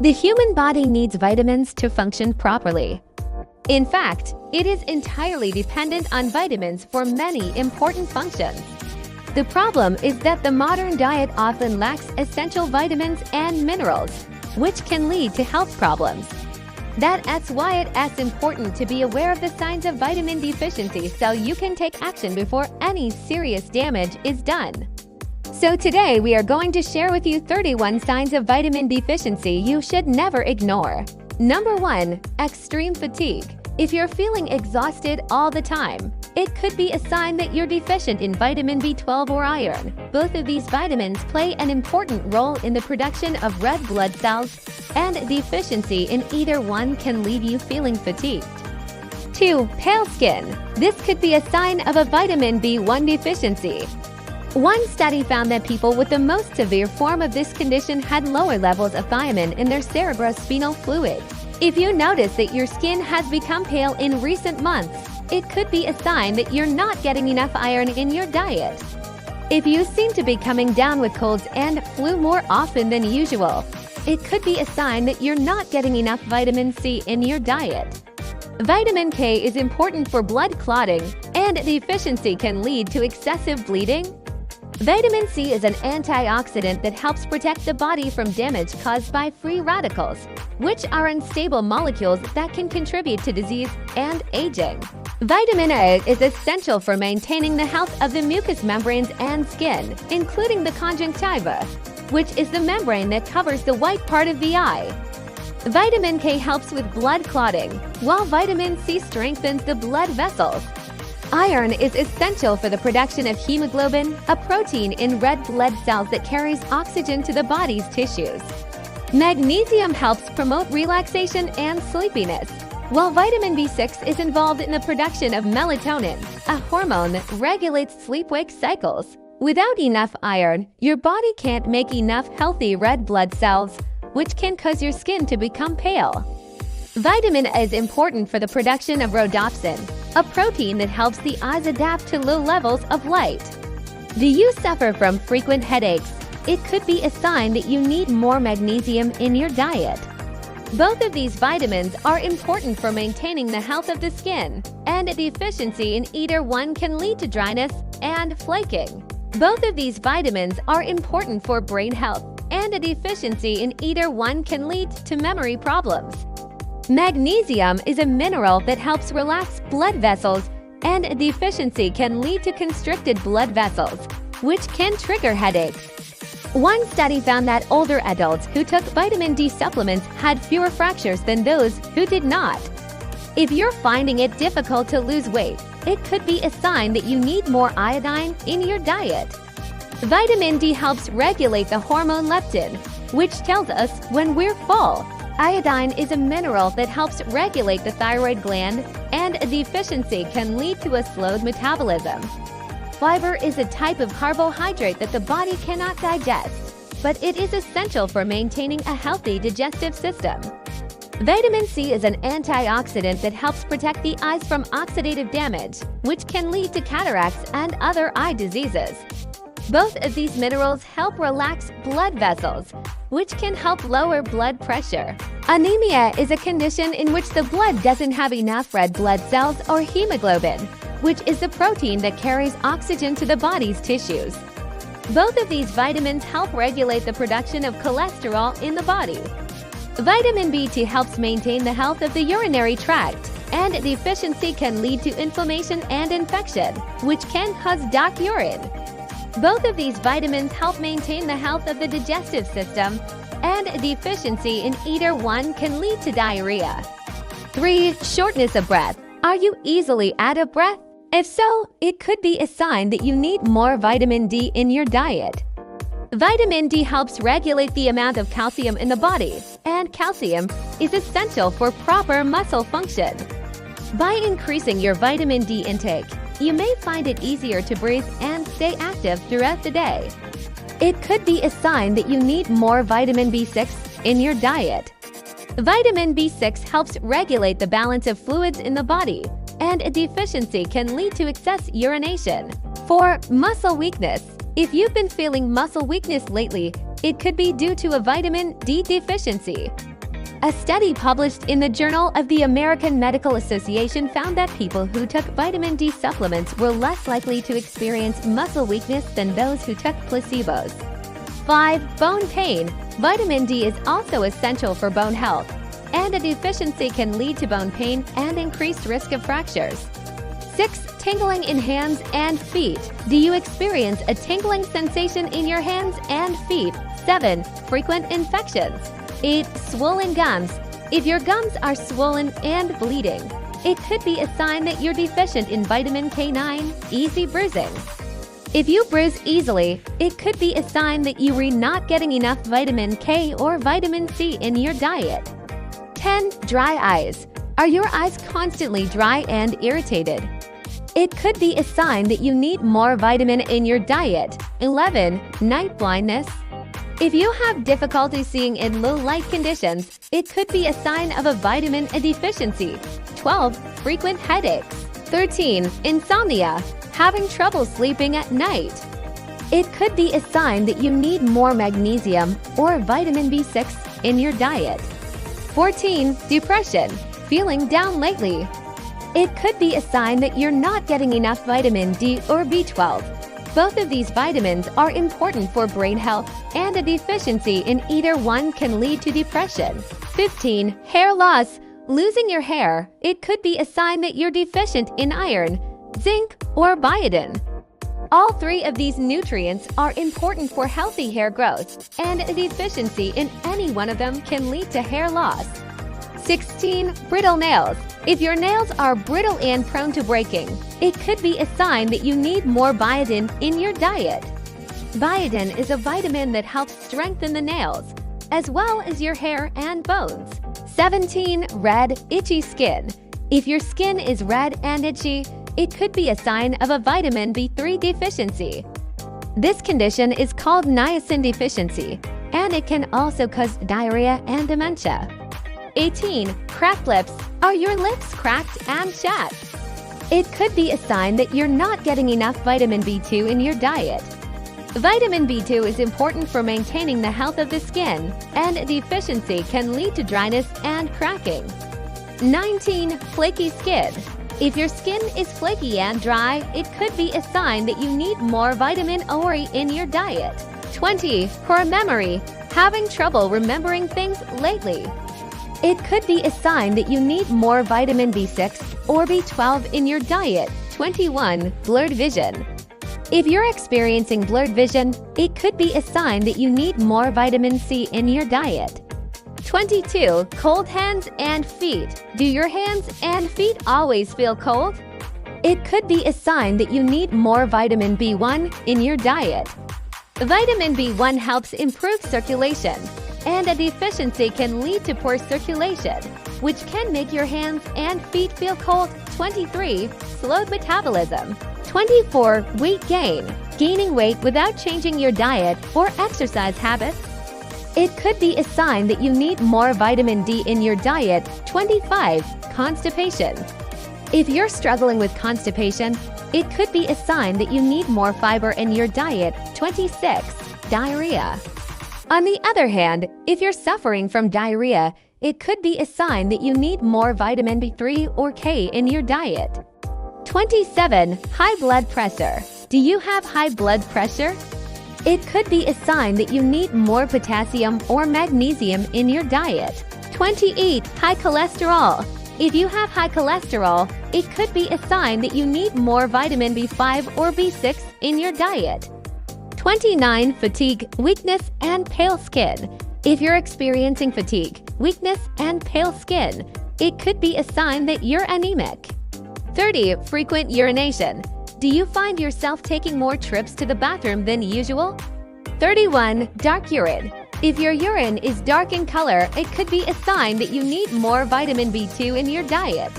The human body needs vitamins to function properly. In fact, it is entirely dependent on vitamins for many important functions. The problem is that the modern diet often lacks essential vitamins and minerals, which can lead to health problems. That's why it's important to be aware of the signs of vitamin deficiency so you can take action before any serious damage is done. So today we are going to share with you 31 signs of vitamin deficiency you should never ignore. Number 1. Extreme fatigue. If you're feeling exhausted all the time, it could be a sign that you're deficient in vitamin B12 or iron. Both of these vitamins play an important role in the production of red blood cells, and deficiency in either one can leave you feeling fatigued. 2. Pale skin. This could be a sign of a vitamin B1 deficiency. One study found that people with the most severe form of this condition had lower levels of thiamine in their cerebrospinal fluid. If you notice that your skin has become pale in recent months, it could be a sign that you're not getting enough iron in your diet. If you seem to be coming down with colds and flu more often than usual, it could be a sign that you're not getting enough vitamin C in your diet. Vitamin K is important for blood clotting, and deficiency can lead to excessive bleeding. Vitamin C is an antioxidant that helps protect the body from damage caused by free radicals, which are unstable molecules that can contribute to disease and aging. Vitamin A is essential for maintaining the health of the mucous membranes and skin, including the conjunctiva, which is the membrane that covers the white part of the eye. Vitamin K helps with blood clotting, while vitamin C strengthens the blood vessels. Iron is essential for the production of hemoglobin, a protein in red blood cells that carries oxygen to the body's tissues. Magnesium helps promote relaxation and sleepiness, while vitamin B6 is involved in the production of melatonin, a hormone that regulates sleep-wake cycles. Without enough iron, your body can't make enough healthy red blood cells, which can cause your skin to become pale. Vitamin A is important for the production of rhodopsin, a protein that helps the eyes adapt to low levels of light. Do you suffer from frequent headaches? It could be a sign that you need more magnesium in your diet. Both of these vitamins are important for maintaining the health of the skin, and a deficiency in either one can lead to dryness and flaking. Both of these vitamins are important for brain health, and a deficiency in either one can lead to memory problems. Magnesium is a mineral that helps relax blood vessels, and a deficiency can lead to constricted blood vessels, which can trigger headaches. One study found that older adults who took vitamin D supplements had fewer fractures than those who did not. If you're finding it difficult to lose weight, it could be a sign that you need more iodine in your diet. Vitamin D helps regulate the hormone leptin, which tells us when we're full. Iodine is a mineral that helps regulate the thyroid gland, and a deficiency can lead to a slowed metabolism. Fiber is a type of carbohydrate that the body cannot digest, but it is essential for maintaining a healthy digestive system. Vitamin C is an antioxidant that helps protect the eyes from oxidative damage, which can lead to cataracts and other eye diseases. Both of these minerals help relax blood vessels, which can help lower blood pressure. Anemia is a condition in which the blood doesn't have enough red blood cells or hemoglobin, which is the protein that carries oxygen to the body's tissues. Both of these vitamins help regulate the production of cholesterol in the body. Vitamin B2 helps maintain the health of the urinary tract, and deficiency can lead to inflammation and infection, which can cause dark urine. Both of these vitamins help maintain the health of the digestive system, and a deficiency in either one can lead to diarrhea. 3. Shortness of breath. Are you easily out of breath? If so, it could be a sign that you need more vitamin D in your diet. Vitamin D helps regulate the amount of calcium in the body, and calcium is essential for proper muscle function. By increasing your vitamin D intake, you may find it easier to breathe and stay active throughout the day. It could be a sign that you need more vitamin B6 in your diet. Vitamin B6 helps regulate the balance of fluids in the body, and a deficiency can lead to excess urination. 4. Muscle weakness. If you've been feeling muscle weakness lately, it could be due to a vitamin D deficiency. A study published in the Journal of the American Medical Association found that people who took vitamin D supplements were less likely to experience muscle weakness than those who took placebos. 5. Bone pain. Vitamin D is also essential for bone health, and a deficiency can lead to bone pain and increased risk of fractures. 6. Tingling in hands and feet. Do you experience a tingling sensation in your hands and feet? 7. Frequent infections. 8. Swollen gums. If your gums are swollen and bleeding, it could be a sign that you're deficient in vitamin K9. Easy bruising. If you bruise easily, it could be a sign that you are not getting enough vitamin K or vitamin C in your diet. 10. Dry eyes. Are your eyes constantly dry and irritated? It could be a sign that you need more vitamin in your diet. 11. Night blindness. If you have difficulty seeing in low light conditions, it could be a sign of a vitamin deficiency. 12. Frequent headaches. 13. Insomnia. Having trouble sleeping at night. It could be a sign that you need more magnesium or vitamin B6 in your diet. 14. Depression. Feeling down lately. It could be a sign that you're not getting enough vitamin D or B12. Both of these vitamins are important for brain health, and a deficiency in either one can lead to depression. 15. Hair loss. Losing your hair. It could be a sign that you're deficient in iron, zinc, or biotin. All three of these nutrients are important for healthy hair growth, and a deficiency in any one of them can lead to hair loss. 16. Brittle nails. If your nails are brittle and prone to breaking, it could be a sign that you need more biotin in your diet. Biotin is a vitamin that helps strengthen the nails, as well as your hair and bones. 17. Red, itchy skin. If your skin is red and itchy, it could be a sign of a vitamin B3 deficiency. This condition is called niacin deficiency, and it can also cause diarrhea and dementia. 18. Cracked lips. Are your lips cracked and chapped? It could be a sign that you're not getting enough vitamin B2 in your diet. Vitamin B2 is important for maintaining the health of the skin, and a deficiency can lead to dryness and cracking. 19. Flaky skin. If your skin is flaky and dry, it could be a sign that you need more vitamin O in your diet. 20. Poor memory. Having trouble remembering things lately. It could be a sign that you need more vitamin B6 or B12 in your diet. 21. Blurred vision. If you're experiencing blurred vision, it could be a sign that you need more vitamin C in your diet. 22. Cold hands and feet. Do your hands and feet always feel cold? It could be a sign that you need more vitamin B1 in your diet. Vitamin B1 helps improve circulation, and a deficiency can lead to poor circulation, which can make your hands and feet feel cold. 23. Slowed metabolism. 24. Weight gain. Gaining weight without changing your diet or exercise habits. It could be a sign that you need more vitamin D in your diet. 25. Constipation. If you're struggling with constipation, it could be a sign that you need more fiber in your diet. 26. Diarrhea. On the other hand, if you're suffering from diarrhea, it could be a sign that you need more vitamin B3 or K in your diet. 27. High blood pressure. Do you have high blood pressure? It could be a sign that you need more potassium or magnesium in your diet. 28. High cholesterol. If you have high cholesterol, it could be a sign that you need more vitamin B5 or B6 in your diet. 29. Fatigue, weakness, and pale skin. If you're experiencing fatigue, weakness, and pale skin, it could be a sign that you're anemic. 30. Frequent urination. Do you find yourself taking more trips to the bathroom than usual? 31. Dark urine. If your urine is dark in color, it could be a sign that you need more vitamin B2 in your diet.